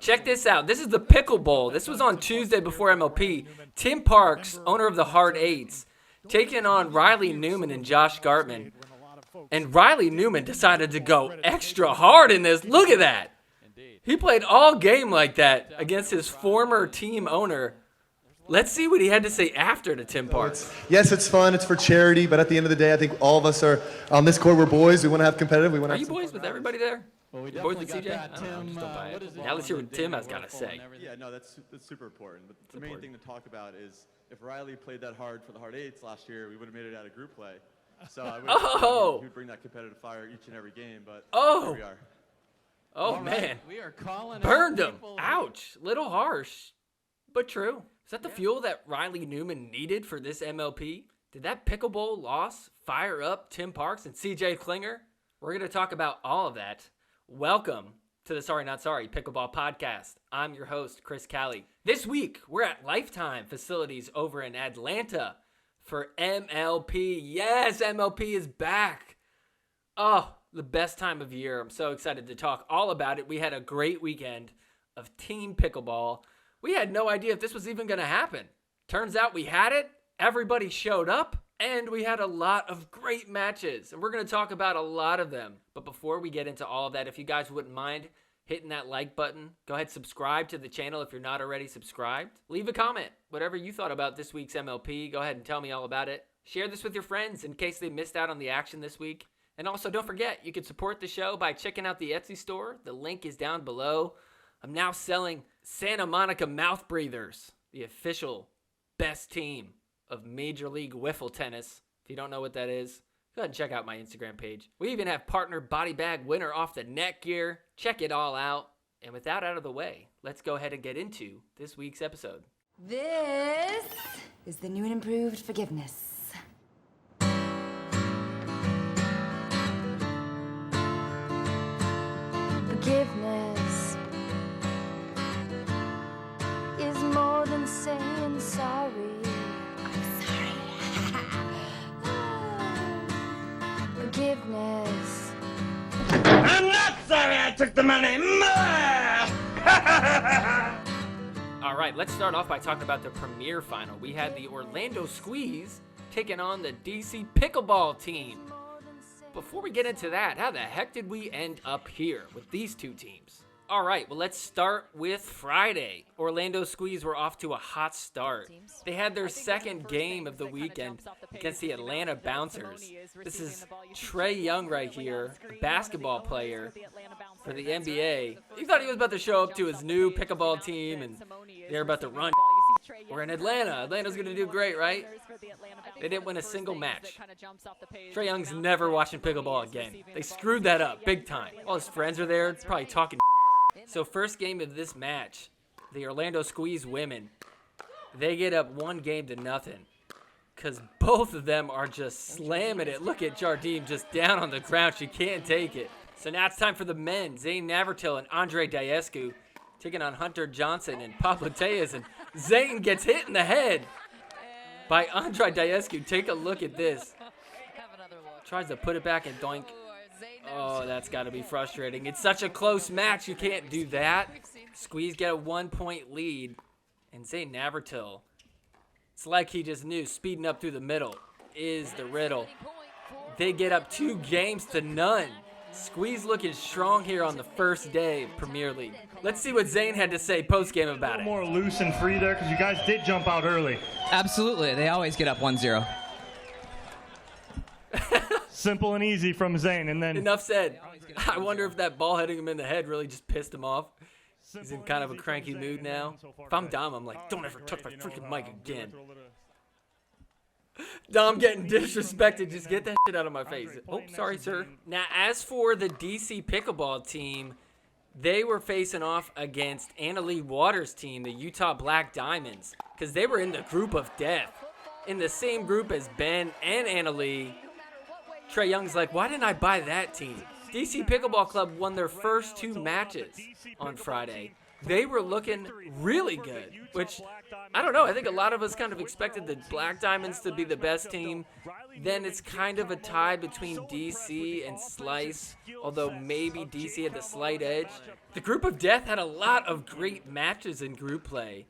Check this out. This is the Pickleball. This was on Tuesday before MLP. Tim Parks, owner of the Hard Eights, taking on Riley Newman and Josh Gartman. And Riley Newman decided to go extra hard in this. Look at that. He played all game like that against his former team owner. Let's see what he had to say after to Tim Parks. Yes, it's fun. It's for charity. But at the end of the day, I think all of us are on this court. We're boys. We want to have competitive. Are you boys with everybody there? Well, we boys with CJ? Tim, now let's hear what Tim has got to say. Yeah, no, that's super important. But the main thing to talk about is if Riley played that hard for the Hard Eights last year, we would have made it out of group play. So I would bring that competitive fire each and every game. But here we are. Oh, right, man. we are calling Burned him. people. Ouch. Little harsh, but true. Is that the fuel that Riley Newman needed for this MLP? Did that pickleball loss fire up Tim Parks and CJ Klinger? We're going to talk about all of that. Welcome to the Sorry Not Sorry Pickleball Podcast. I'm your host, Chris Callie. This week, we're at Lifetime Facilities over in Atlanta for MLP. Yes, MLP is back. Oh, the best time of year. I'm so excited to talk all about it. We had a great weekend of team pickleball. We had no idea if this was even going to happen. Turns out we had it. Everybody showed up. And we had a lot of great matches. And we're going to talk about a lot of them. But before we get into all of that, if you guys wouldn't mind hitting that like button, go ahead, subscribe to the channel if you're not already subscribed. Leave a comment. Whatever you thought about this week's MLP, go ahead and tell me all about it. Share this with your friends in case they missed out on the action this week. And also, don't forget, you can support the show by checking out the Etsy store. The link is down below. I'm now selling Santa Monica Mouth Breathers, the official best team of Major League Wiffle Tennis. If you don't know what that is, go ahead and check out my Instagram page. We even have partner body bag winner off the neck gear. Check it all out. And with that out of the way, let's go ahead and get into this week's episode. This is the new and improved forgiveness. Forgiveness is more than saying sorry. I'm sorry. Forgiveness. I'm not sorry I took the money. All right, let's start off by talking about the premier final. We had the Orlando Squeeze taking on the DC Pickleball team. Before we get into that, how the heck did we end up here with these two teams? All right, well, let's start with Friday. Orlando Squeeze were off to a hot start. They had their second game of the weekend against the Atlanta Bouncers. This is Trae Young right here, a basketball player for the NBA. He thought he was about to show up to his new pickleball team, and they're about to run. We're in Atlanta. Atlanta's going to do great, right? They didn't win a single match. Trae Young's never watching pickleball again. They screwed that up big time. All his friends are there, probably talking. So first game of this match, the Orlando Squeeze women, they get up 1-0 because both of them are just slamming it. Look at Jardim just down on the ground. She can't take it. So now it's time for the men. Zane Navratil and Andre Diescu taking on Hunter Johnson and Pablo Tejas, and Zane gets hit in the head by Andre Diescu. Take a look at this. Tries to put it back and doink. Oh, that's got to be frustrating. It's such a close match. You can't do that. Squeeze get a 1-point lead. And Zane Navratil, it's like he just knew speeding up through the middle is the riddle. They get up 2-0. Squeeze looking strong here on the first day of Premier League. Let's see what Zane had to say post-game about it. More loose and free there because you guys did jump out early. Absolutely. They always get up 1-0. Simple and easy from Zane. And then enough said. I wonder if that ball hitting him in the head really just pissed him off. He's in kind of a cranky mood now. If I'm Dom, I'm like, don't ever touch my freaking mic again. Dom getting disrespected. Just get that shit out of my face. Oh, sorry, sir. Now, as for the DC Pickleball team, they were facing off against Anna Lee Waters' team, the Utah Black Diamonds, because they were in the group of death. In the same group as Ben and Anna Lee. Trae Young's like, why didn't I buy that team? DC Pickleball Club won their first 2 matches on Friday. They were looking really good, which I don't know. I think a lot of us kind of expected the Black Diamonds to be the best team. Then it's kind of a tie between DC and Slice, although maybe DC had the slight edge. The Group of Death had a lot of great matches in group play.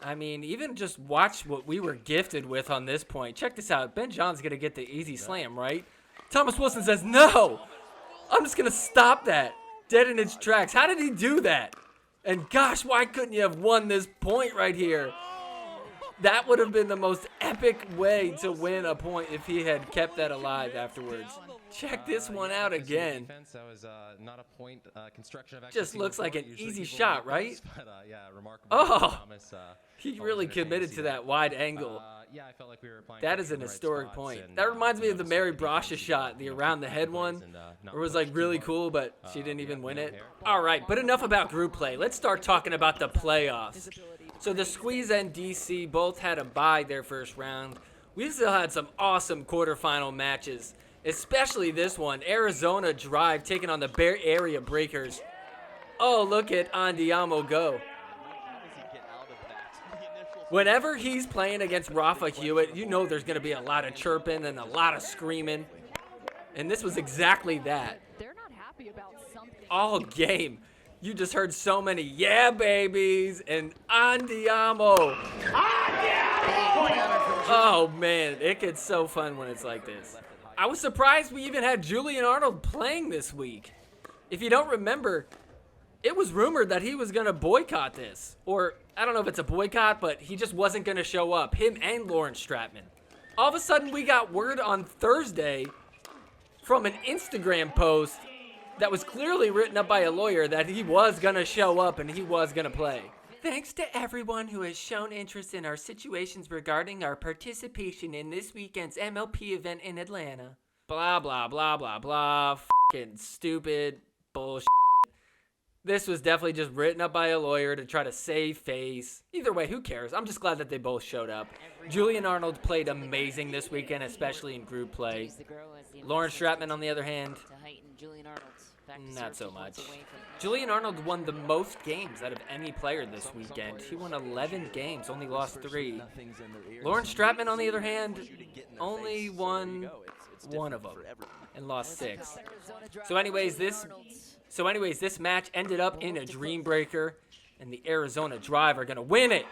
I mean, even just watch what we were gifted with on this point. Check this out. Ben John's going to get the easy slam, right? Thomas Wilson says, no! I'm just going to stop that. Dead in its tracks. How did he do that? And gosh, why couldn't you have won this point right here? That would have been the most epic way to win a point if he had kept that alive afterwards. Check this one out again. Just looks like an easy shot, right? Oh, he really committed to that wide angle. That is an historic point. That reminds me of the Mary Brasha shot, the around the head one. It was like really cool, but she didn't even win it. All right, but enough about group play. Let's start talking about the playoffs. So the Squeeze and DC both had a bye their first round. We still had some awesome quarterfinal matches, especially this one. Arizona Drive taking on the Bay Area Breakers. Oh, look at Andiamo go. Whenever he's playing against Rafa Hewitt, you know there's going to be a lot of chirping and a lot of screaming. And this was exactly that. They're not happy about something. All game. You just heard so many yeah babies and Andiamo. Oh man, it gets so fun when it's like this. I was surprised we even had Julian Arnold playing this week. If you don't remember, it was rumored that he was going to boycott this. Or, I don't know if it's a boycott, but he just wasn't going to show up. Him and Lawrence Stratman. All of a sudden, we got word on Thursday from an Instagram post that was clearly written up by a lawyer that he was going to show up and he was going to play. Thanks to everyone who has shown interest in our situations regarding our participation in this weekend's MLP event in Atlanta. Blah, blah, blah, blah, blah. Fucking stupid bullshit. This was definitely just written up by a lawyer to try to save face. Either way, who cares? I'm just glad that they both showed up. Julian Arnold played amazing this weekend, especially in group play. Lawrence Stratman, on the other hand, not so much. Julian Arnold won the most games out of any player this weekend. He won 11 games, only lost 3. Lawrence Stratman, on the other hand, only won 1 of them and lost 6. So anyways, this match ended up in a dream breaker, and the Arizona Drive are going to win it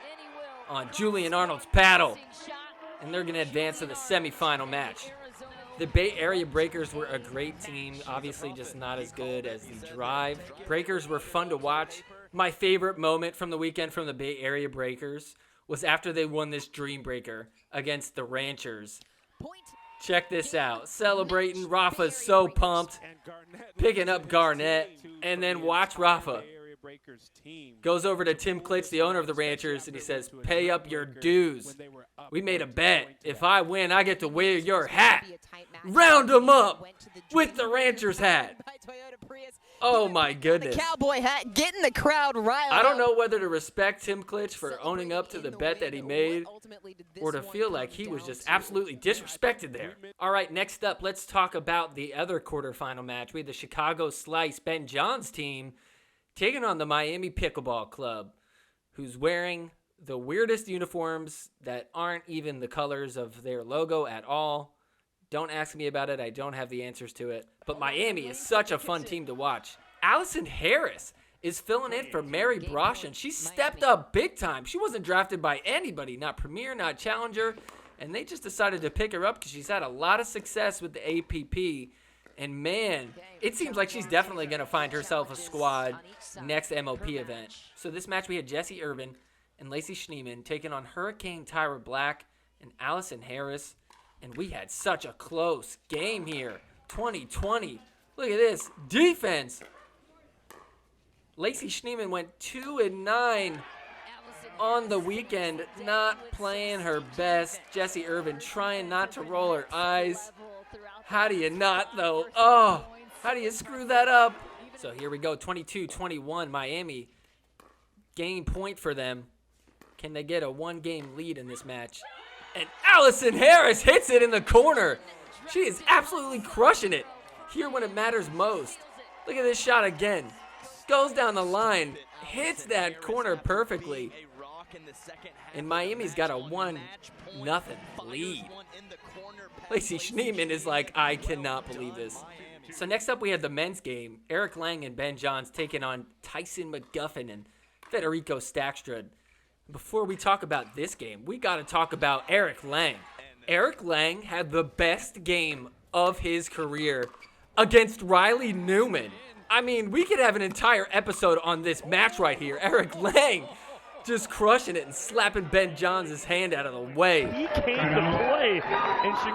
on Julian Arnold's paddle, and they're going to advance to the semifinal match. The Bay Area Breakers were a great team, obviously just not as good as the Drive. Breakers were fun to watch. My favorite moment from the weekend from the Bay Area Breakers was after they won this dream breaker against the Ranchers. Check this out. Celebrating. Rafa's so pumped. Picking up Garnett. And then watch Rafa. Goes over to Tim Klitsch, the owner of the Ranchers, and he says, pay up your dues. We made a bet. If I win, I get to wear your hat. Round them up with the Ranchers hat. Oh my goodness. The cowboy hat getting the crowd riled up. I don't know whether to respect Tim Klitsch for owning up to the bet that he made or to feel like he was just absolutely disrespected there. All right, next up, let's talk about the other quarterfinal match. We had the Chicago Slice Ben John's team taking on the Miami Pickleball Club, who's wearing the weirdest uniforms that aren't even the colors of their logo at all. Don't ask me about it. I don't have the answers to it. But Miami is such a fun team to watch. Allison Harris is filling in for Mary Brasha, and she stepped up big time. She wasn't drafted by anybody, not Premier, not Challenger, and they just decided to pick her up because she's had a lot of success with the APP. And man, it seems like she's definitely going to find herself a squad next MLP event. So this match, we had Jessie Irvin and Lacey Schneeman taking on Hurricane Tyra Black and Allison Harris. And we had such a close game here. 20-20. Look at this. Defense. Lacey Schneeman went 2-9 on the weekend. Not playing her best. Jessie Irvin trying not to roll her eyes. How do you not, though? Oh, how do you screw that up? So here we go. 22-21. Miami. Game point for them. Can they get a 1-game lead in this match? And Allison Harris hits it in the corner. She is absolutely crushing it here when it matters most. Look at this shot again. Goes down the line. Hits that corner perfectly. And Miami's got a 1-0 lead. Lacey Schneeman is like, I cannot believe this. So next up we have the men's game. Eric Lang and Ben Johns taking on Tyson McGuffin and Federico Stackstrud. Before we talk about this game, we got to talk about Eric Lang. Eric Lang had the best game of his career against Riley Newman. I mean, we could have an entire episode on this match right here. Eric Lang just crushing it and slapping Ben Johns' hand out of the way. He came to play.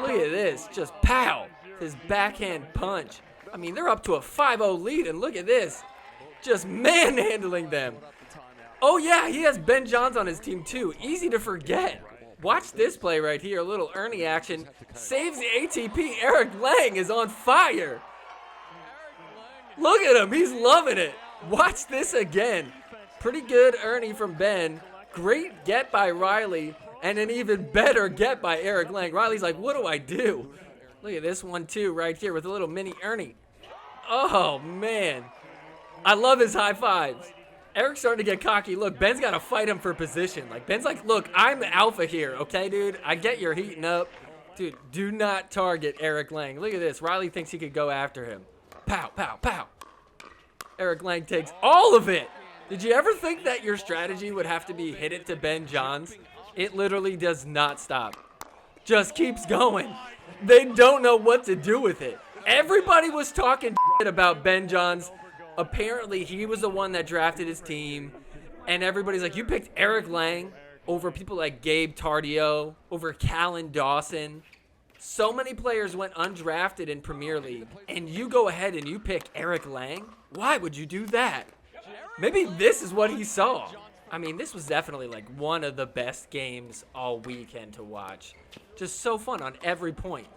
Look at this, just pow, his backhand punch. I mean, they're up to a 5-0 lead, and look at this, just manhandling them. Oh yeah, he has Ben Johns on his team too, easy to forget. Watch this play right here, a little Ernie action, saves the ATP. Eric Lang is on fire. Look at him, he's loving it. Watch this again. Pretty good Ernie from Ben, great get by Riley, and an even better get by Eric Lang. Riley's like, what do I do? Look at this one too, right here with a little mini Ernie. Oh man, I love his high fives. Eric's starting to get cocky. Look, Ben's got to fight him for position. Like, Ben's like, look, I'm the alpha here, okay, dude? I get you're heating up. Dude, do not target Eric Lang. Look at this. Riley thinks he could go after him. Pow, pow, pow. Eric Lang takes all of it. Did you ever think that your strategy would have to be hit it to Ben Johns? It literally does not stop. Just keeps going. They don't know what to do with it. Everybody was talking shit about Ben Johns. Apparently, he was the one that drafted his team. And everybody's like, you picked Eric Lang over people like Gabe Tardio, over Callan Dawson. So many players went undrafted in Premier League. And you go ahead and you pick Eric Lang? Why would you do that? Maybe this is what he saw. I mean, this was definitely like one of the best games all weekend to watch. Just so fun on every point.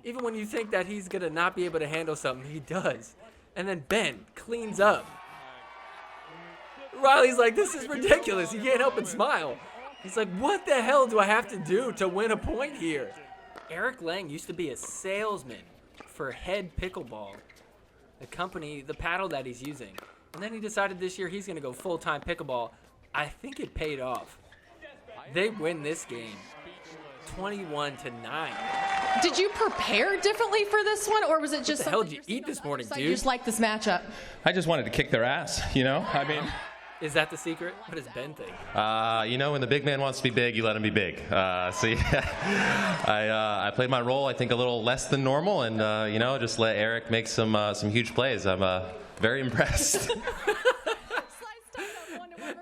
Even when you think that he's going to not be able to handle something, he does. And then Ben cleans up. Riley's like, this is ridiculous. He can't help but smile. He's like, what the hell do I have to do to win a point here? Eric Lang used to be a salesman for Head Pickleball, the company, the paddle that he's using. And then he decided this year he's going to go full-time pickleball. I think it paid off. They win this game 21-9. Did you prepare differently for this one, or was it just what the hell did you eat this morning, dude? You just like this matchup? I just wanted to kick their ass, you know? I mean... Is that the secret? What does Ben think? You know, when the big man wants to be big, you let him be big. So yeah, I played my role, I think, a little less than normal, and you know, just let Eric make some huge plays. I'm very impressed.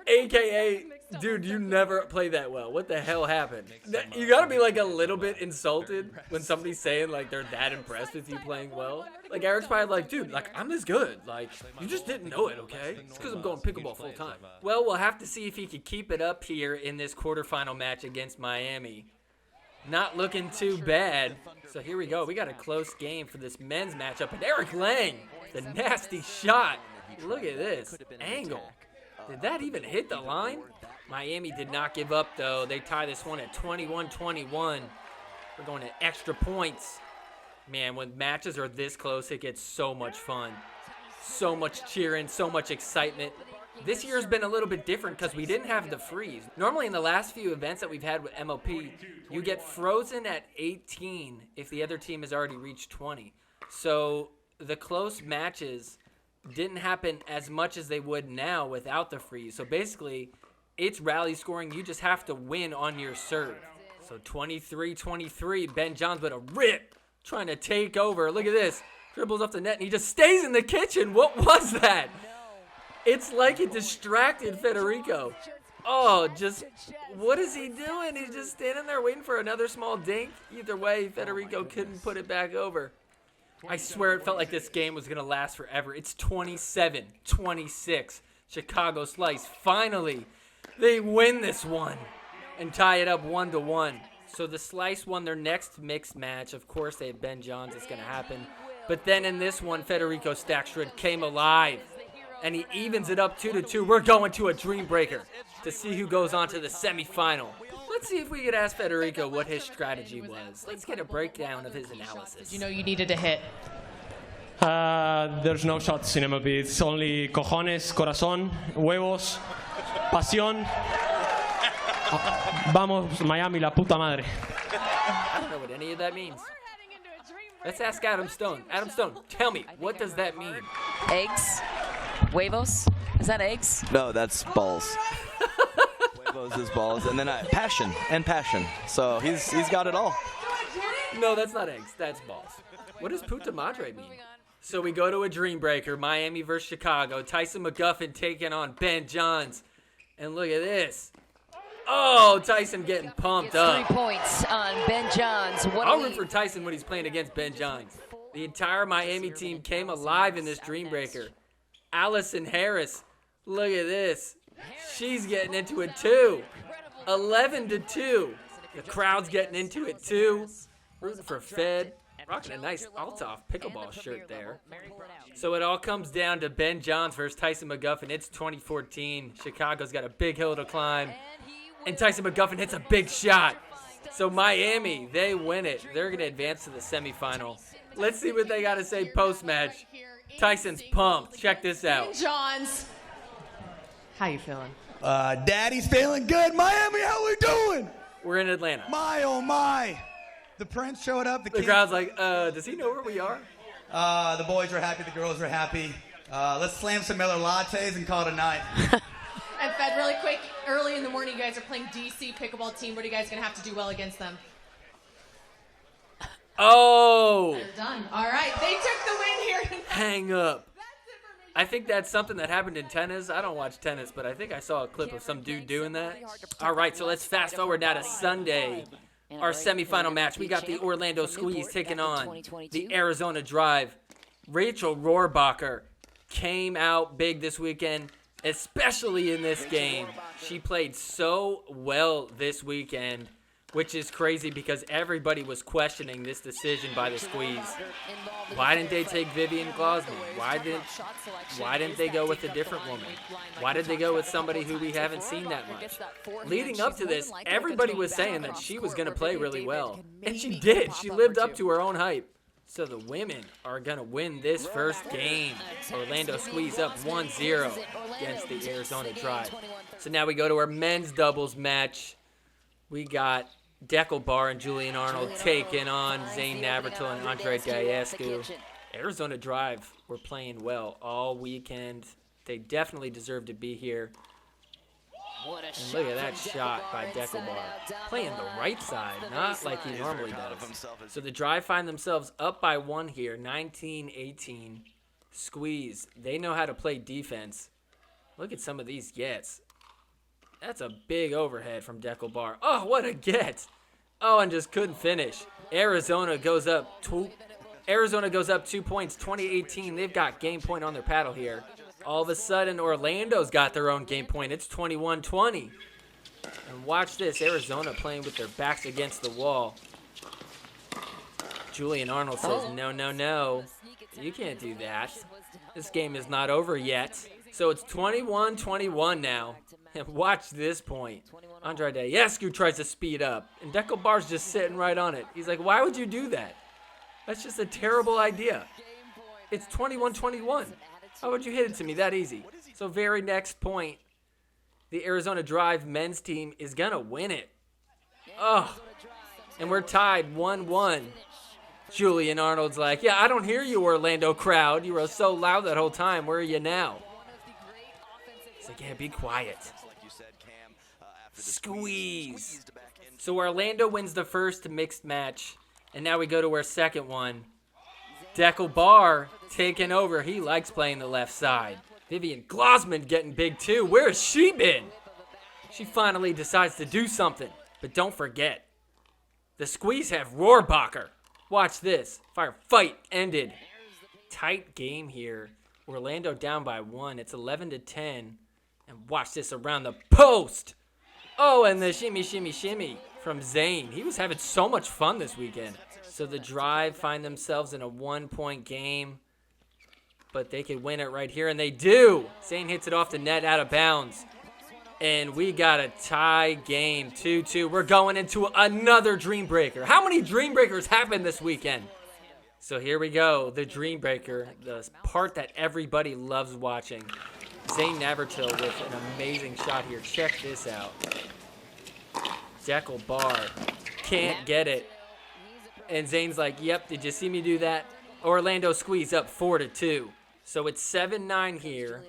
AKA, dude, you never play that well. What the hell happened? You gotta be like a little bit insulted when somebody's saying like they're that impressed with you playing well. Like Eric's probably like, dude, like I'm this good. Like you just didn't know it, okay? It's because I'm going pickleball full time. Well, we'll have to see if he could keep it up here in this quarterfinal match against Miami. Not looking too bad. So here we go. We got a close game for this men's matchup. And Eric Lang, the nasty shot. Look at this angle. Did that even hit the line? Miami did not give up, though. They tie this one at 21-21. We're going to extra points. Man, when matches are this close, it gets so much fun. So much cheering, so much excitement. This year's been a little bit different because we didn't have the freeze. Normally in the last few events that we've had with MLP, you get frozen at 18 if the other team has already reached 20. So the close matches didn't happen as much as they would now without the freeze. So basically, it's rally scoring. You just have to win on your serve. So 23-23, Ben Johns with a rip, trying to take over. Look at this. Dribbles off the net, and he just stays in the kitchen. What was that? It's like it distracted Federico. Oh, just, what is he doing? He's just standing there waiting for another small dink. Either way, Federico couldn't put it back over. I swear it felt like this game was going to last forever. It's 27-26. Chicago Slice. Finally, they win this one and tie it up 1-1. So the Slice won their next mixed match. Of course, they have Ben Johns. It's going to happen. But then in this one, Federico Stackstrud came alive, and he evens it up 2-2. We're going to a dream breaker to see who goes on to the semifinal. Let's see if we could ask Federico what his strategy was. Let's get a breakdown of his analysis. You know you needed to hit. There's no shots in MLP. It's only cojones, corazón, huevos, pasión. Vamos, Miami, la puta madre. I don't know what any of that means. Let's ask Adam Stone. Adam Stone, tell me, what does that mean? Eggs? Huevos? Is that eggs? No, that's balls. Huevos is balls. And then passion. So he's got it all. No, that's not eggs. That's balls. What does puta madre mean? So we go to a dream breaker. Miami versus Chicago. Tyson McGuffin taking on Ben Johns. And look at this. Oh, Tyson getting pumped up. 3 points on Ben Johns. I'll root for Tyson when he's playing against Ben Johns. The entire Miami team came alive in this dream breaker. Allison Harris, look at this. She's getting into it too. 11-2. The crowd's getting into it too. Rooting for Fed. Rocking a nice Althoff pickleball shirt there. So it all comes down to Ben Johns versus Tyson McGuffin. It's 2014. Chicago's got a big hill to climb. And Tyson McGuffin hits a big shot. So Miami, they win it. They're going to advance to the semifinal. Let's see what they got to say post-match. Tyson's pumped. Check this out. Johns. How you feeling? Daddy's feeling good. Miami, how we doing? We're in Atlanta. My, oh my. The Prince showed up. The crowd's like, does he know where we are? The boys are happy. The girls are happy. Let's slam some Miller lattes and call it a night. And Fed, really quick, early in the morning, you guys are playing DC Pickleball team. What are you guys going to have to do well against them? Oh! They're done. All right, they took the win here. Hang up. I think that's something that happened in tennis. I don't watch tennis, but I think I saw a clip of some dude doing that. All right, so let's fast forward now to Sunday. Our semifinal match. We got the Orlando Squeeze taking on the Arizona Drive. Rachel Rohrbacher came out big this weekend, especially in this game. She played so well this weekend, which is crazy because everybody was questioning this decision by the Squeeze. Why didn't they take Vivian Glausman? Why didn't they go with a different woman? Why did they go with somebody who we haven't seen that much? Leading up to this, everybody was saying that she was going to play really well. And she did. She lived up to her own hype. So the women are going to win this first game. Orlando Squeeze up 1-0 against the Arizona Drive. So now we go to our men's doubles match. We got Pickleball and Julian Arnold taking on Zane Navratil and Andre Diascu. Arizona Drive were playing well all weekend. They definitely deserve to be here. And look at that shot by Pickleball. Playing the right side, not like he normally does. So the Drive find themselves up by 1 here, 19-18. Squeeze. They know how to play defense. Look at some of these gets. That's a big overhead from Pickleball. Oh, what a get. Oh, and just couldn't finish. Arizona goes up 2 points, 20-18. They've got game point on their paddle here. All of a sudden, Orlando's got their own game point. It's 21-20. And watch this. Arizona playing with their backs against the wall. Julian Arnold says, no, no, no. You can't do that. This game is not over yet. So it's 21-21 now. And watch this point. Andre Diascu tries to speed up. And Pickleball's just sitting right on it. He's like, why would you do that? That's just a terrible idea. It's 21-21. How would you hit it to me that easy? So very next point, the Arizona Drive men's team is going to win it. Oh, and we're tied 1-1. Julian Arnold's like, yeah, I don't hear you, Orlando crowd. You were so loud that whole time. Where are you now? He's like, yeah, be quiet. Squeeze. So Orlando wins the first mixed match. And now we go to our second one. Pickleball taking over. He likes playing the left side. Vivian Glausman getting big too. Where has she been? She finally decides to do something. But don't forget, the Squeeze have Rohrbacher. Watch this. Fight ended. Tight game here. Orlando down by 1. It's 11-10. And watch this around the post. Oh, and the shimmy, shimmy, shimmy from Zane. He was having so much fun this weekend. So the Drive find themselves in a 1-point game. But they could win it right here, and they do. Zane hits it off the net out of bounds. And we got a tie game, 2-2. We're going into another Dream Breaker. How many Dream Breakers happened this weekend? So here we go, the Dream Breaker, the part that everybody loves watching. Zane Navratil with an amazing shot here. Check this out. deckle bar. Can't get it. And Zane's like, yep, did you see me do that? Orlando squeeze up 4-2. So it's 7-9 here.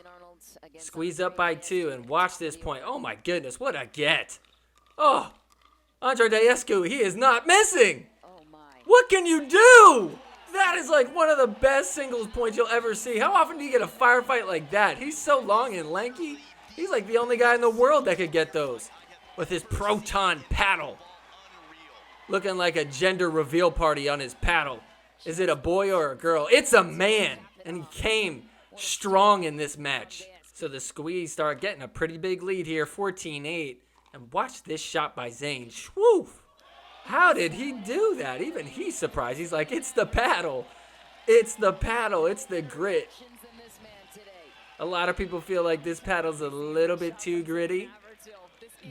Squeeze up by 2, and watch this point. Oh my goodness, what a get. Oh, Andre Daescu, he is not missing. What can you do? That is like one of the best singles points you'll ever see. How often do you get a firefight like that? He's so long and lanky. He's like the only guy in the world that could get those with his proton paddle. Looking like a gender reveal party on his paddle. Is it a boy or a girl? It's a man, and he came strong in this match. So the squeeze start getting a pretty big lead here, 14-8. And watch this shot by Zane. Shwoof! How did he do that? Even he's surprised. He's like, it's the paddle. It's the paddle. It's the grit. A lot of people feel like this paddle's a little bit too gritty.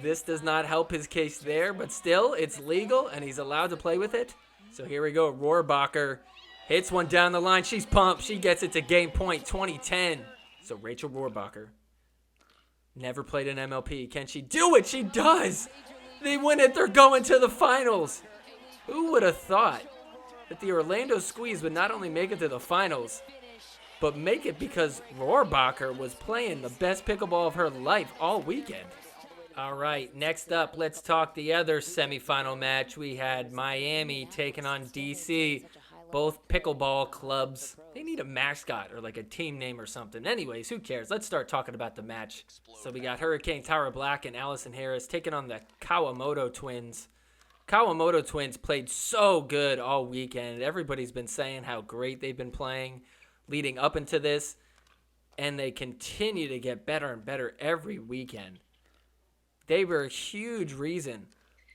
This does not help his case there, but still, it's legal, and he's allowed to play with it. So here we go. Rohrbacher hits one down the line. She's pumped. She gets it to game point, 20-10. So Rachel Rohrbacher never played an MLP. Can she do it? She does. They win it. They're going to the finals. Who would have thought that the Orlando Squeeze would not only make it to the finals, but make it because Rohrbacher was playing the best pickleball of her life all weekend. All right, next up, let's talk the other semifinal match. We had Miami taking on DC, both pickleball clubs. They need a mascot or like a team name or something. Anyways, who cares? Let's start talking about the match. So we got Hurricane Tara Black and Allison Harris taking on the Kawamoto twins. Kawamoto twins played so good all weekend. Everybody's been saying how great they've been playing leading up into this, and they continue to get better and better every weekend. They were a huge reason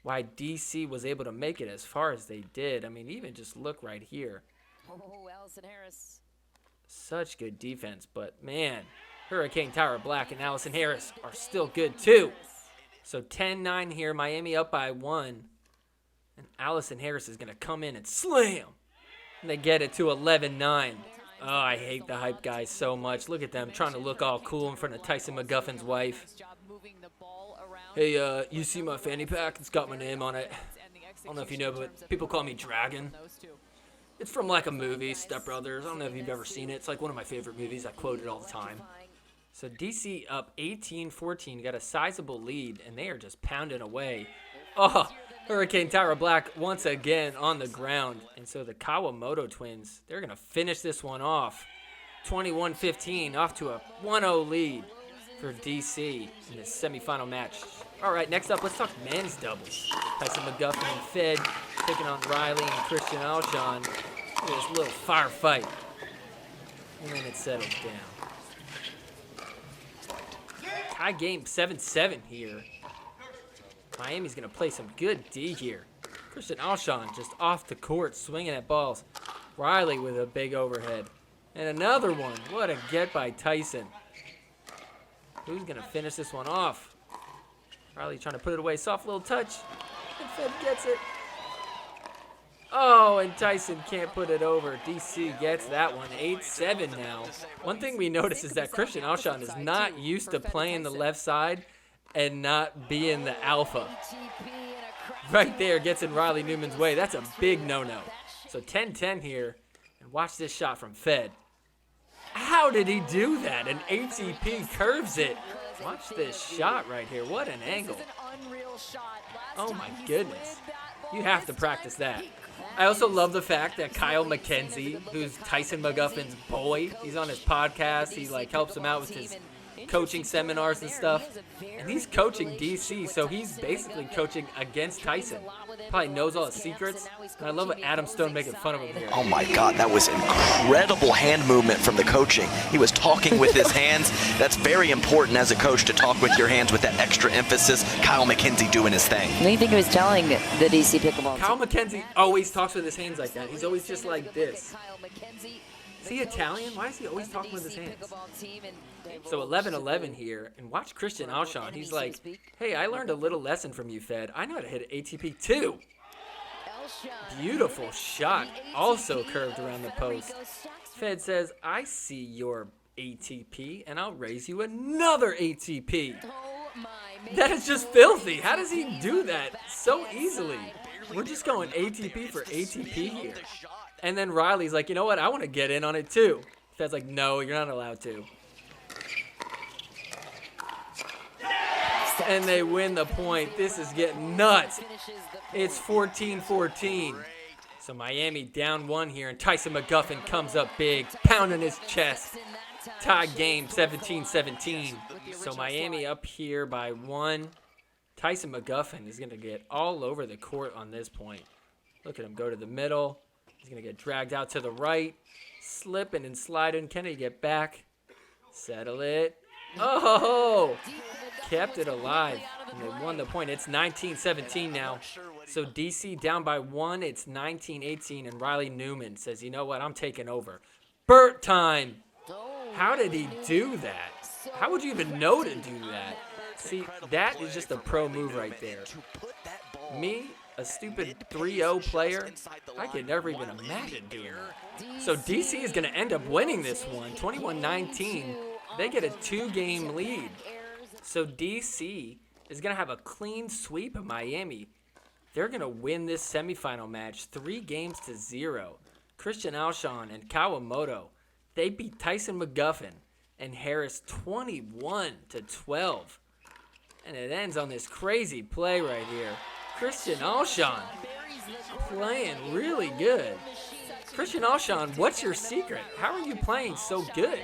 why DC was able to make it as far as they did. I mean, even just look right here. Oh, Allison Harris. Such good defense, but man, Hurricane Tara Black and Allison Harris are still good too. So 10-9 here, Miami up by 1. And Allison Harris is going to come in and slam. And they get it to 11-9. Oh, I hate the hype guys so much. Look at them trying to look all cool in front of Tyson McGuffin's wife. Hey, you see my fanny pack? It's got my name on it. I don't know if you know, but people call me Dragon. It's from like a movie, Step Brothers. I don't know if you've ever seen it. It's like one of my favorite movies. I quote it all the time. So DC up 18-14, got a sizable lead, and they are just pounding away. Oh, Hurricane Tara Black once again on the ground. And so the Kawamoto twins, they're going to finish this one off. 21-15, off to a 1-0 lead for DC in this semifinal match. All right, next up, let's talk men's doubles. Tyson McGuffin and Fed taking on Riley and Christian Alshon. Look at this little firefight. And then it settles down. Tie game 7-7 here. Miami's going to play some good D here. Christian Alshon just off the court swinging at balls. Riley with a big overhead. And another one. What a get by Tyson. Who's going to finish this one off? Riley trying to put it away. Soft little touch. And Fed gets it. Oh, and Tyson can't put it over. DC gets that one. 8-7 now. One thing we notice is that Christian Alshon is not used to playing the left side and not being the alpha. Right there gets in Riley Newman's way. That's a big no-no. So 10-10 here. And watch this shot from Fed. How did he do that? An ATP curves it. Watch this shot right here. What an angle. Oh my goodness. You have to practice that. I also love the fact that Kyle McKenzie, who's Tyson McGuffin's boy, he's on his podcast. He like helps him out with his coaching seminars and stuff. And he's coaching DC, so he's basically coaching against Tyson. Probably knows all his secrets. And I love what Adam Stone making fun of him here. Oh my God, that was incredible hand movement from the coaching. He was talking with his hands. That's very important as a coach to talk with your hands with that extra emphasis. Kyle McKenzie doing his thing. What do you think he was telling the DC pickleball? Kyle McKenzie always talks with his hands like that. He's always just like this. Is he Italian? Why is he always talking with his hands? So 11-11 here, and watch Christian Alshon. He's like, hey, I learned a little lesson from you, Fed. I know how to hit an ATP too. Beautiful shot, also curved around the post. Fed says, I see your ATP, and I'll raise you another ATP. That is just filthy. How does he do that so easily? We're just going ATP for ATP here. And then Riley's like, you know what? I want to get in on it too. Fed's like, no, you're not allowed to. And they win the point. This is getting nuts. It's 14-14. So Miami down 1 here, and Tyson McGuffin comes up big, pounding his chest. Tie game 17-17. So Miami up here by 1. Tyson McGuffin is going to get all over the court on this point. Look at him go to the middle. He's going to get dragged out to the right. Slipping and sliding. Can he get back? Settle it. Oh! Kept it alive. And they won the point. It's 19-17 now. So DC down by 1. It's 19-18. And Riley Newman says, you know what? I'm taking over. Burt time. How did he do that? How would you even know to do that? See, that is just a pro move right there. Me, a stupid 3-0 player, I could never even imagine doing that. So DC is going to end up winning this one, 21-19. They get a 2-game lead. So DC is going to have a clean sweep of Miami. They're going to win this semifinal match 3-0. Christian Alshon and Kawamoto, they beat Tyson McGuffin and Harris 21-12. And it ends on this crazy play right here. Christian Alshon playing really good. Christian Alshon, what's your secret? How are you playing so good?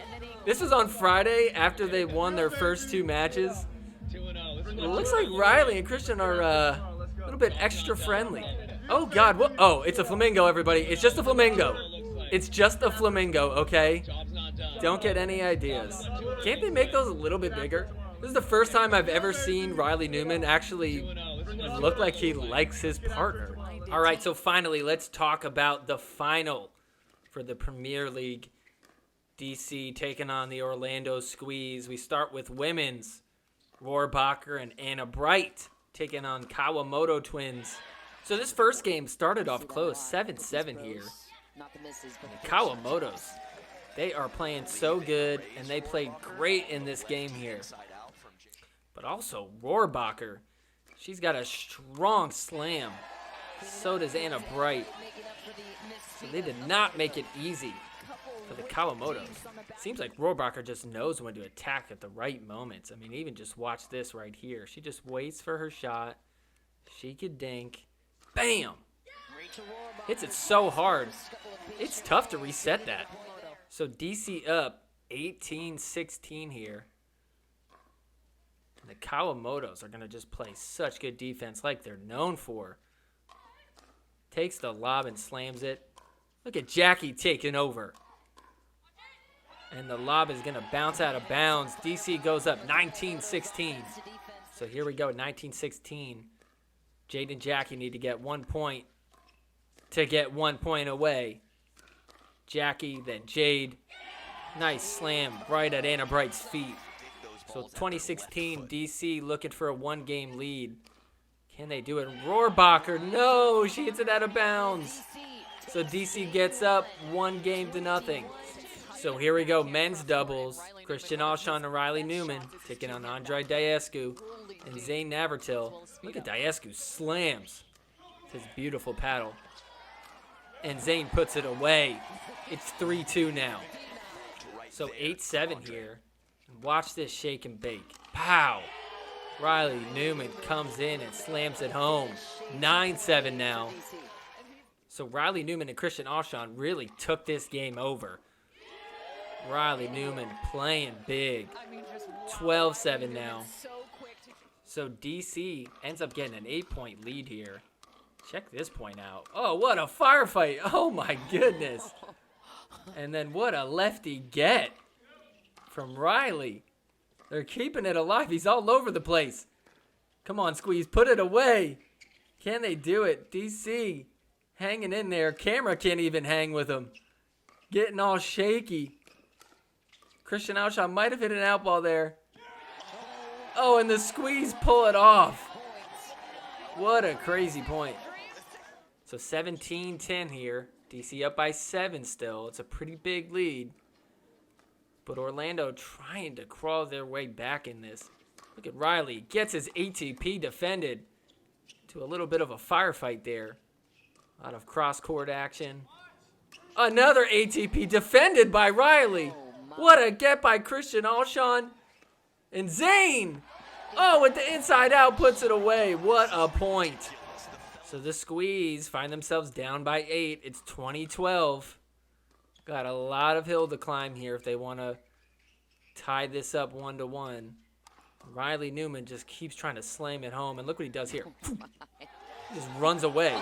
This was on Friday after they won their first 2 matches. It looks like Riley and Christian are a little bit extra friendly. Oh, God. What? Oh, it's a flamingo, everybody. It's just a flamingo. It's just a flamingo, okay? Don't get any ideas. Can't they make those a little bit bigger? This is the first time I've ever seen Riley Newman actually look like he likes his partner. All right, so finally, let's talk about the final for the Premier League. DC taking on the Orlando Squeeze. We start with women's. Rohrbacher and Anna Bright taking on Kawamoto twins. So this first game started off close, 7-7 here. The Kawamotos, they are playing so good, and they played great in this game here. But also, Rohrbacher, she's got a strong slam. So does Anna Bright. So they did not make it easy for the Kawamotos. Seems like Rohrbacher just knows when to attack at the right moments. I mean, even just watch this right here. She just waits for her shot. She could dink. Bam! Hits it so hard. It's tough to reset that. So DC up 18-16 here. And the Kawamotos are going to just play such good defense like they're known for. Takes the lob and slams it. Look at Jackie taking over. And the lob is going to bounce out of bounds. DC goes up 19-16. So here we go, 19-16. Jade and Jackie need to get 1 point to get 1 point away. Jackie, then Jade. Nice slam right at Anna Bright's feet. So 2016, DC looking for a 1-game lead. Can they do it? Rohrbacher, no, she hits it out of bounds. So DC gets up 1-0. So here we go, men's doubles. Christian Alshon and Riley Newman taking on Andre Diescu and Zane Navratil. Look at Diescu slams his beautiful paddle. And Zane puts it away. It's 3-2 now. So 8-7 here. Watch this shake and bake. Pow! Riley Newman comes in and slams it home. 9-7 now. So Riley Newman and Christian Alshon really took this game over. Riley Newman playing big. 12-7 now. So DC ends up getting an 8-point lead here. Check this point out. Oh, what a firefight. Oh, my goodness. And then what a lefty get from Riley. They're keeping it alive. He's all over the place. Come on, Squeeze. Put it away. Can they do it? DC hanging in there. Camera can't even hang with him. Getting all shaky. Christian Alshon might have hit an out ball there. Oh, and the Squeeze pull it off. What a crazy point. So 17-10 here. DC up by 7 still. It's a pretty big lead. But Orlando trying to crawl their way back in this. Look at Riley. Gets his ATP defended. To a little bit of a firefight there. A lot of cross-court action. Another ATP defended by Riley. What a get by Christian Alshon. And Zane. Oh, with the inside out puts it away. What a point. So the Squeeze find themselves down by 8. It's 20-12. Got a lot of hill to climb here if they want to tie this up 1-1. Riley Newman just keeps trying to slam it home. And look what he does here. He just runs away.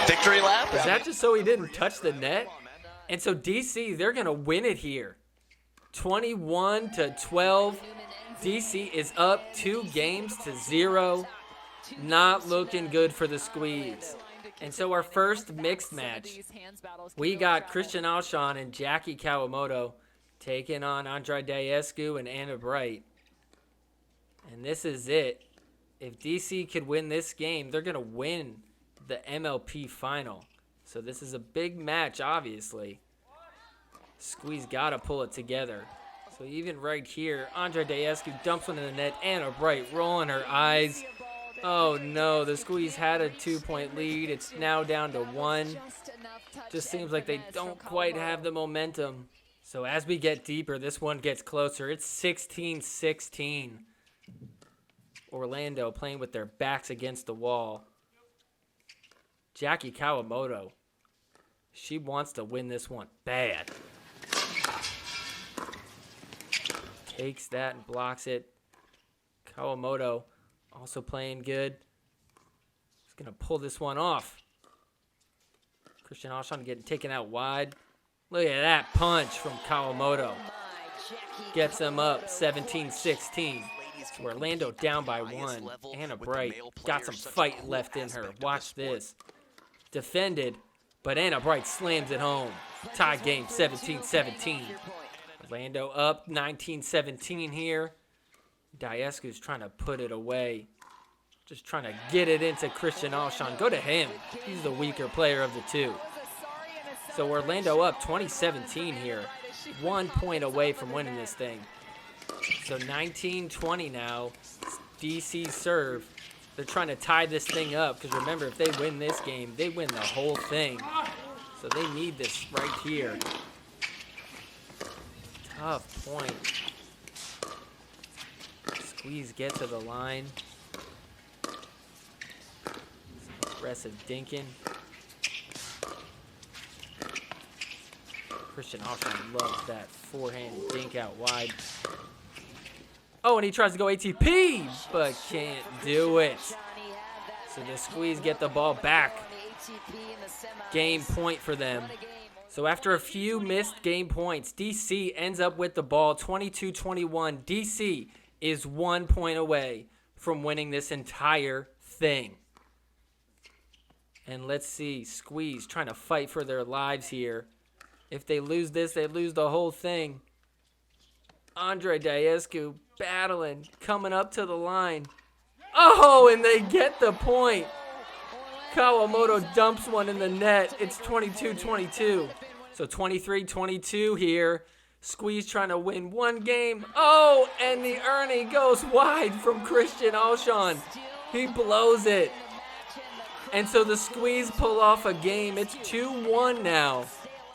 Victory lap? Is that just so he didn't touch the net? And so DC, they're going to win it here. 21-12. DC is up 2-0. Not looking good for the Squeeze. And so our first mixed match, we got Christian Alshon and Jackie Kawamoto taking on Andre Daescu and Anna Bright. And this is it. If DC could win this game, they're going to win the MLP final. So this is a big match, obviously. Squeeze got to pull it together. So even right here, Andre Daescu dumps one in the net. Anna Bright rolling her eyes. Oh no, the Squeeze had a 2-point lead. It's now down to 1. Just seems like they don't quite have the momentum. So as we get deeper, this one gets closer. It's 16-16. Orlando playing with their backs against the wall. Jackie Kawamoto, she wants to win this one bad. Takes that and blocks it. Kawamoto also playing good. He's going to pull this one off. Christian Alshon getting taken out wide. Look at that punch from Kawamoto. Gets them up 17-16. Orlando down by 1. Anna Bright got some fight left in her. Watch this. Defended, but Anna Bright slams it home. Tie game 17-17. Orlando up 19-17 here. Daescu's trying to put it away. Just trying to get it into Christian Alshon. Go to him. He's the weaker player of the two. So Orlando up 20-17 here. 1 point away from winning this thing. So 19-20 now. DC serve. They're trying to tie this thing up because remember, if they win this game, they win the whole thing. So they need this right here. Tough point. Squeeze get to the line. Some aggressive dinking. Christian Alshon loves that forehand dink out wide. Oh, and he tries to go ATP, but can't do it. So the Squeeze get the ball back. Game point for them. So after a few missed game points, DC ends up with the ball 22-21. DC is 1 point away from winning this entire thing. And let's see, Squeeze trying to fight for their lives here. If they lose this, they lose the whole thing. Andre Daescu battling, coming up to the line. Oh, and they get the point. Kawamoto dumps one in the net. It's 22-22. So 23-22 here. Squeeze trying to win one game. Oh, and the Ernie goes wide from Christian Alshon. He blows it. And so the Squeeze pull off a game. It's 2-1 now.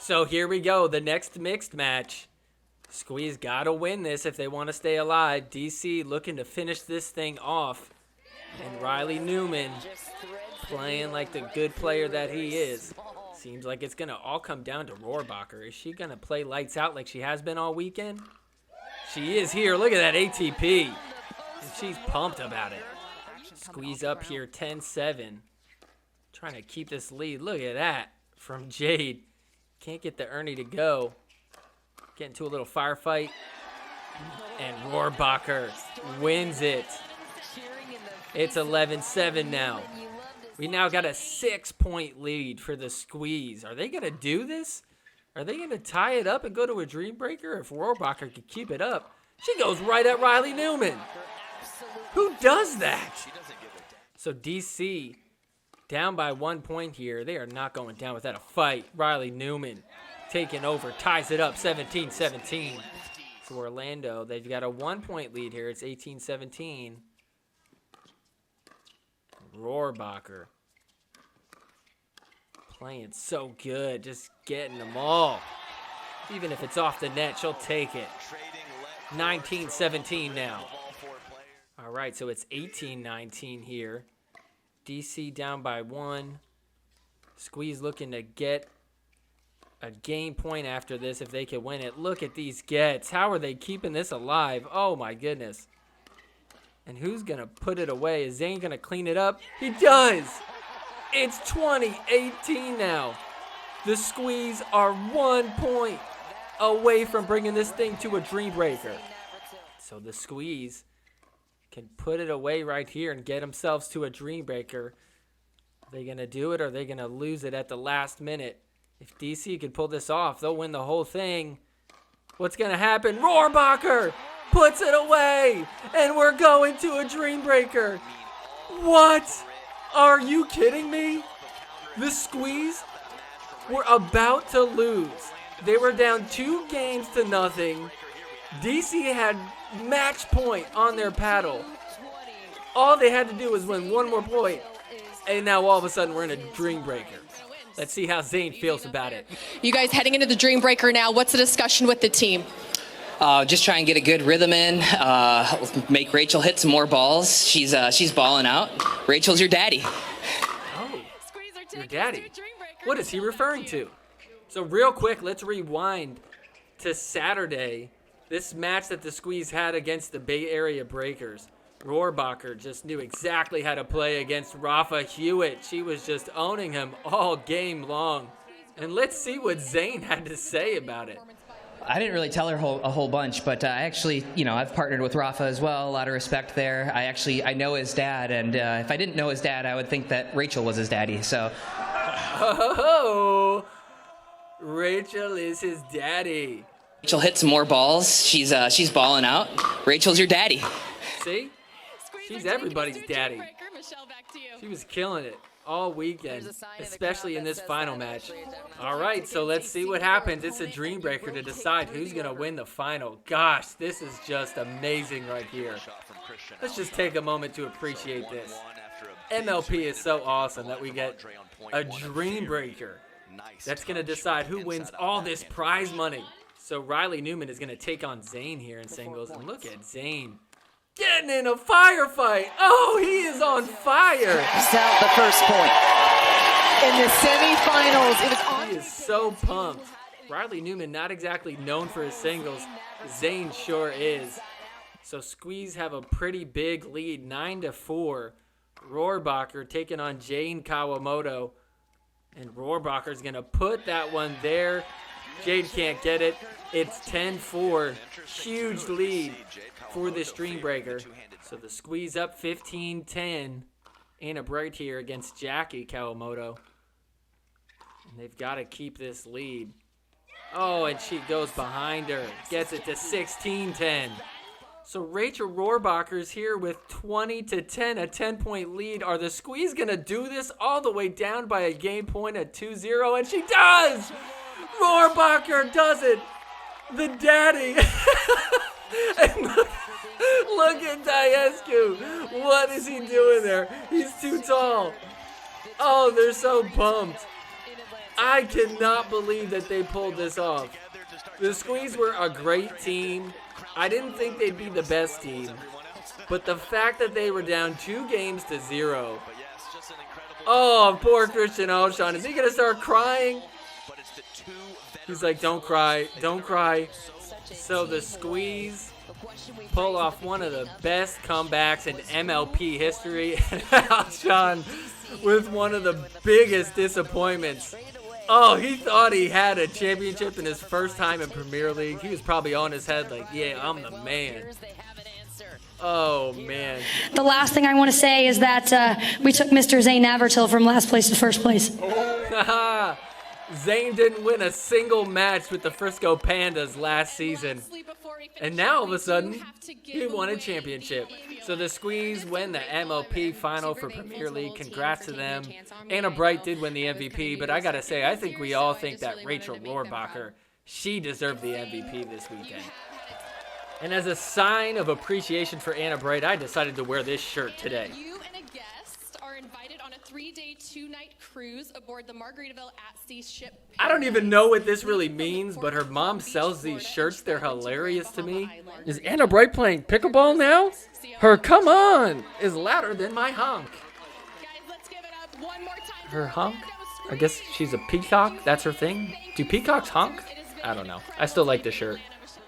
So here we go, the next mixed match. Squeeze got to win this if they want to stay alive. DC looking to finish this thing off. And Riley Newman playing like the good player that he is. Seems like it's going to all come down to Rohrbacher. Is she going to play lights out like she has been all weekend? She is here. Look at that ATP. And she's pumped about it. Squeeze up here 10-7. Trying to keep this lead. Look at that from Jade. Can't get the Ernie to go. Get into a little firefight. And Rohrbacher wins it. It's 11-7 now. We now got a 6-point lead for the Squeeze. Are they going to do this? Are they going to tie it up and go to a dream breaker? If Rohrbacher could keep it up, she goes right at Riley Newman. Who does that? So DC down by 1 point here. They are not going down without a fight. Riley Newman taking over, ties it up 17-17. So Orlando, they've got a 1-point lead here. It's 18-17. Rohrbacher playing so good, just getting them all. Even if it's off the net, she'll take it. 19-17 now. All right, so it's 18-19 here. DC down by 1. Squeeze looking to get a game point after this if they can win it. Look at these gets. How are they keeping this alive? Oh, my goodness. And who's going to put it away? Is Zane going to clean it up? He does! It's 20-18 now. The Squeeze are 1 point away from bringing this thing to a dream breaker. So the Squeeze can put it away right here and get themselves to a dream breaker. Are they going to do it or are they going to lose it at the last minute? If DC could pull this off, they'll win the whole thing. What's going to happen? Rohrbacher puts it away, and we're going to a dream breaker. What? Are you kidding me? The Squeeze were about to lose. They were down 2-0. DC had match point on their paddle. All they had to do was win 1 more point, and now all of a sudden we're in a dream breaker. Let's see how Zane feels about it. You guys heading into the dream breaker now. What's the discussion with the team? Just try and get a good rhythm in. Make Rachel hit some more balls. She's balling out. Rachel's your daddy. Oh, your daddy. What is he referring to? So real quick, let's rewind to Saturday. This match that the Squeeze had against the Bay Area Breakers. Rohrbacher just knew exactly how to play against Rafa Hewitt. She was just owning him all game long. And let's see what Zane had to say about it. I didn't really tell her a whole bunch, but I actually, I've partnered with Rafa as well. A lot of respect there. I know his dad, and if I didn't know his dad, I would think that Rachel was his daddy. So, Rachel is his daddy. Rachel hit some more balls. She's balling out. Rachel's your daddy. See? She's everybody's daddy. She was killing it all weekend, especially in this final match. All right, so let's see what happens. It's a dream breaker to decide who's going to win the final. Gosh, this is just amazing right here. Let's just take a moment to appreciate this. MLP is so awesome that we get a dream breaker that's going to decide who wins all this prize money. So Riley Newman is going to take on Zane here in singles. And look at Zane getting in a firefight. Oh, he is on fire. Out the first point. In the semifinals, it was on. He is so pumped. Riley Newman, not exactly known for his singles. Zane sure is. So Squeeze have a pretty big lead, 9-4. Rohrbacher taking on Jane Kawamoto. And Rohrbacher's going to put that one there. Jade can't get it. It's 10-4. Huge lead for this dream breaker. So the Squeeze up 15-10. Anna Bright here against Jackie Kawamoto. And they've got to keep this lead. Oh, and she goes behind her. Gets it to 16-10. So Rachel Rohrbacher's here with 20-10, a 10-point lead. Are the Squeeze going to do this all the way down by a game point at 2-0? And she does! Rohrbacher does it! The daddy! And look at Diescu. What is he doing there? He's too tall. Oh, they're so pumped. I cannot believe that they pulled this off. The Squeeze were a great team. I didn't think they'd be the best team. But the fact that they were down 2-0. Oh, poor Christian Auchan. Is he going to start crying? He's like, don't cry, don't cry. So the Squeeze pull off one of the best comebacks in MLP history. And Auchan with one of the biggest disappointments. Oh, he thought he had a championship in his first time in Premier League. He was probably on his head like, yeah, I'm the man. Oh, man. The last thing I want to say is that we took Mr. Zane Avertil from last place to first place. Zane didn't win a single match with the Frisco Pandas last season. And now, all of a sudden, he won a championship. So the Squeeze win the MLP final for Premier League. Congrats to them. Anna Bright did win the MVP, but I got to say, I think we all think that Rachel Rohrbacher, she deserved the MVP this weekend. And as a sign of appreciation for Anna Bright, I decided to wear this shirt today. You and a guest are invited on a 3-day, 2-night cruise aboard the Margaritaville at-sea ship. I don't even know what this really means, but her mom sells these shirts. They're hilarious to me. Is Anna Bright playing pickleball now? Her "come on" is louder than my honk. Her honk? I guess she's a peacock. That's her thing. Do peacocks honk? I don't know. I still like the shirt.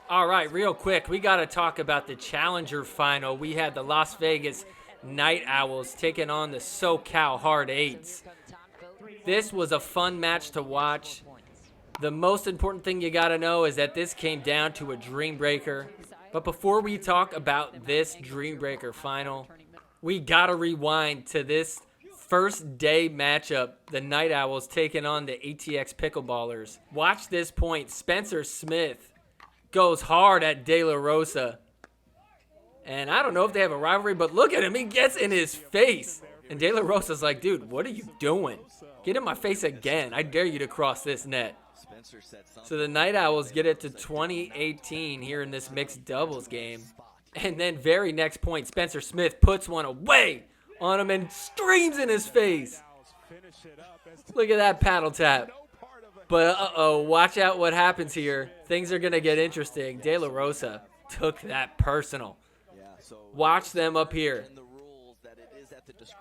All right, real quick, we got to talk about the Challenger final. We had the Las Vegas Night Owls taking on the SoCal Hard Eights. This was a fun match to watch. The most important thing you got to know is that this came down to a dream breaker. But before we talk about this dream breaker final, we got to rewind to this first day matchup, the Night Owls taking on the ATX Pickleballers. Watch this point. Spencer Smith goes hard at De La Rosa. And I don't know if they have a rivalry, but look at him. He gets in his face. And De La Rosa's like, dude, what are you doing? Get in my face again. I dare you to cross this net. So the Night Owls get it to 20-18 here in this mixed doubles game. And then very next point, Spencer Smith puts one away on him and screams in his face. Look at that paddle tap. But uh-oh, watch out what happens here. Things are going to get interesting. De La Rosa took that personal. Watch them up here.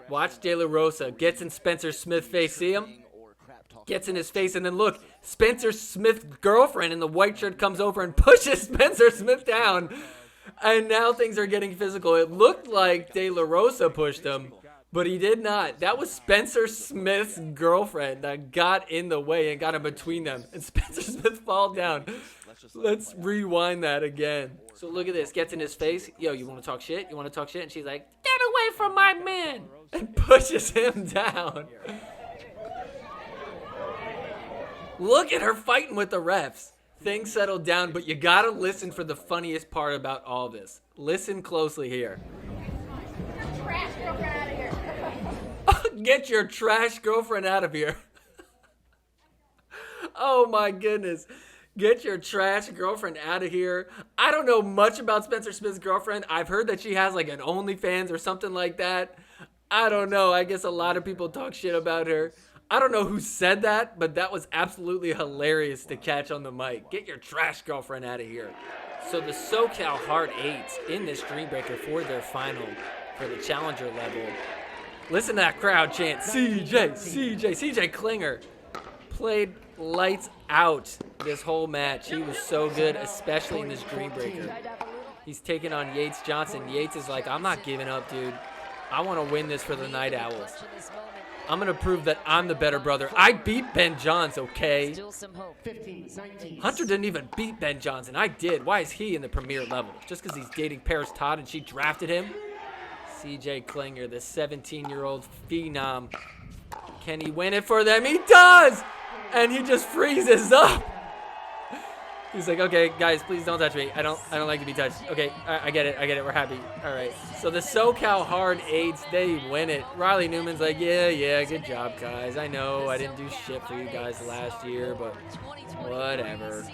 Watch De La Rosa. Gets in Spencer Smith's face. See him? Gets in his face, and then look. Spencer Smith's girlfriend in the white shirt comes over and pushes Spencer Smith down. And now things are getting physical. It looked like De La Rosa pushed him, but he did not. That was Spencer Smith's girlfriend that got in the way and got in between them. And Spencer Smith fall down. Let's rewind that again. So look at this. Gets in his face. Yo, you want to talk shit? You want to talk shit? And she's like, get away from my man. And pushes him down. Look at her fighting with the refs. Things settled down, but you got to listen for the funniest part about all this. Listen closely here. Get your trash girlfriend out of here. Oh my goodness. Get your trash girlfriend out of here. I don't know much about Spencer Smith's girlfriend. I've heard that she has like an OnlyFans or something like that. I don't know. I guess a lot of people talk shit about her. I don't know who said that, but that was absolutely hilarious to catch on the mic. Get your trash girlfriend out of here. So the SoCal Hard Eights in this dream breaker for their final for the challenger level. Listen to that crowd chant, CJ, CJ. CJ Klinger played lights out this whole match. He was so good, especially in this dream breaker. He's taking on Yates Johnson. Yates is like, I'm not giving up, dude. I want to win this for the Night Owls. I'm going to prove that I'm the better brother. I beat Ben Johns, okay? Hunter didn't even beat Ben Johnson. I did. Why is he in the premier level? Just because he's dating Paris Todd and she drafted him? CJ Klinger, the 17-year-old phenom. Can he win it for them? He does! And he just freezes up. He's like, okay, guys, please don't touch me. I don't like to be touched. Okay, I get it. We're happy. All right. So the SoCal Hard Eights, they win it. Riley Newman's like, yeah, good job, guys. I know I didn't do shit for you guys last year, but whatever.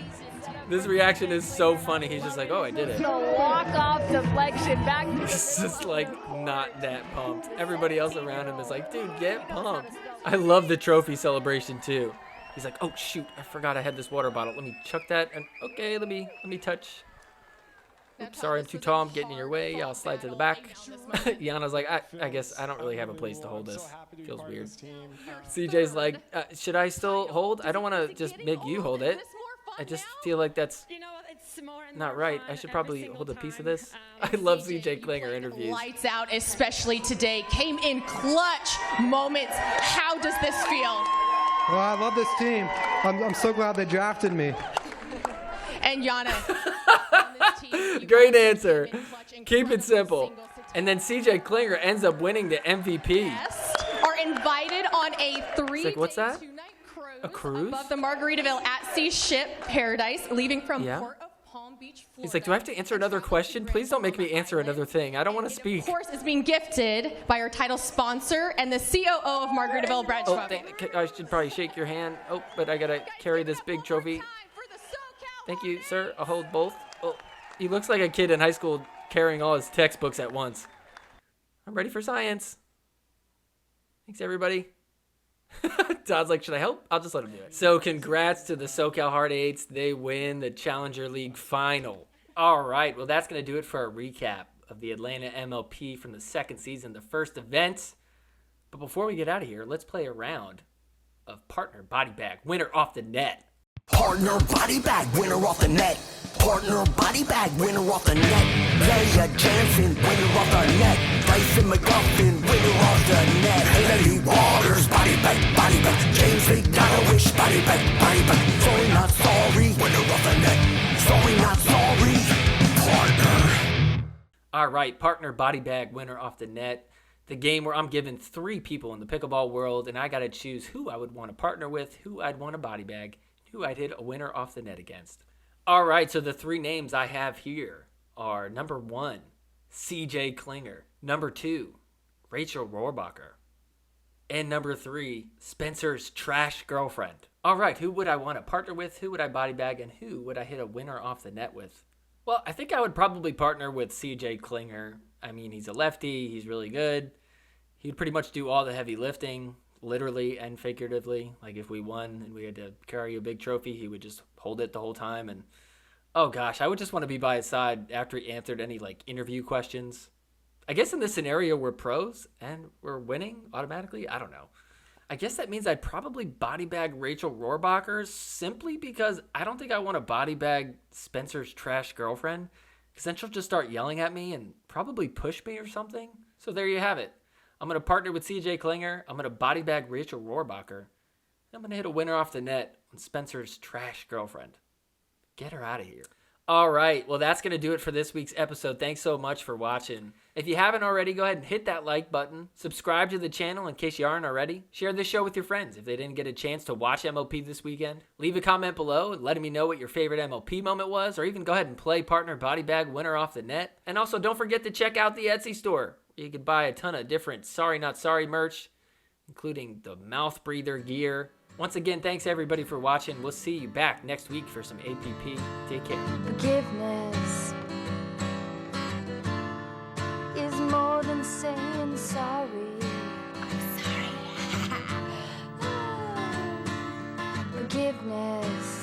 This reaction is so funny. He's just like, oh, I did it. The walk-off deflection back. He's just like not that pumped. Everybody else around him is like, dude, get pumped. I love the trophy celebration too. He's like, oh shoot, I forgot I had this water bottle. Let me chuck that, and okay, let me touch. Oops, sorry, I'm too tall. I'm getting in your way. I'll slide to the back. Yana's like, I guess I don't really have a place to hold this. Feels weird. CJ's like, should I still hold? I don't want to just make you hold it. I just feel like that's not right. I should probably hold a piece of this. I love CJ Klinger interviews. Lights out, especially today. Came in clutch moments. How does this feel? Well, I love this team. I'm so glad they drafted me. And Yana. Great answer. Keep it simple. And then CJ Klinger ends up winning the MVP. Are invited on a 3-day like, what's that? cruise A cruise? above the Margaritaville at-sea ship Paradise, leaving from Yeah. Port of Palm Beach, Florida. He's like, do I have to answer another question? Please don't make me answer another thing. I don't want to speak. Of course, is being gifted by our title sponsor and the COO of Margaritaville, Brad Oh, Schwab. I should probably shake your hand. Oh, but I gotta carry this big trophy. Thank you, sir. I'll hold both. Oh, He looks like a kid in high school carrying all his textbooks at once. I'm ready for science. Thanks, everybody. Todd's like, should I help? I'll just let him do it. So congrats to the SoCal Hard Eights. They win the Challenger League final. All right, well, that's going to do it for a recap of the Atlanta MLP from the second season, the first event. But before we get out of here, let's play a round of Partner Body Bag, winner off the net. Partner Body Bag, winner off the net. Partner Body Bag, winner off the net. Leah Jansen, winner off the net. Bryson McGuffin, winner off the net. Haley Waters, Body Bag. James McDonald-Wish, Body Bag. Sorry, not sorry, winner off the net. Sorry, not sorry, partner. All right, Partner Body Bag, winner off the net. The game where I'm given 3 people in the pickleball world, and I got to choose who I would want to partner with, who I'd want to body bag, who I'd hit a winner off the net against. All right, so the 3 names I have here are number 1, CJ Klinger, number 2, Rachel Rohrbacher, and number 3, Spencer's trash girlfriend. All right, who would I want to partner with, who would I body bag, and who would I hit a winner off the net with? Well, I think I would probably partner with CJ Klinger. I mean, he's a lefty, he's really good. He'd pretty much do all the heavy lifting, literally and figuratively. Like if we won and we had to carry a big trophy, he would just hold it the whole time. And oh gosh, I would just want to be by his side after he answered any like interview questions. I guess in this scenario, we're pros and we're winning automatically. I don't know. I guess that means I'd probably body bag Rachel Rohrbacher simply because I don't think I want to body bag Spencer's trash girlfriend, because then she'll just start yelling at me and probably push me or something. So there you have it. I'm going to partner with CJ Klinger. I'm going to body bag Rachel Rohrbacher. I'm going to hit a winner off the net on Spencer's trash girlfriend. Get her out of here. All right. Well, that's going to do it for this week's episode. Thanks so much for watching. If you haven't already, go ahead and hit that like button. Subscribe to the channel in case you aren't already. Share this show with your friends if they didn't get a chance to watch MLP this weekend. Leave a comment below letting me know what your favorite MLP moment was, or even go ahead and play Partner Body Bag winner off the net. And also, don't forget to check out the Etsy store. You can buy a ton of different Sorry Not Sorry merch, including the mouth breather gear. Once again, thanks everybody for watching. We'll see you back next week for some APP. Take care. Forgiveness is more than saying sorry. I'm sorry. Forgiveness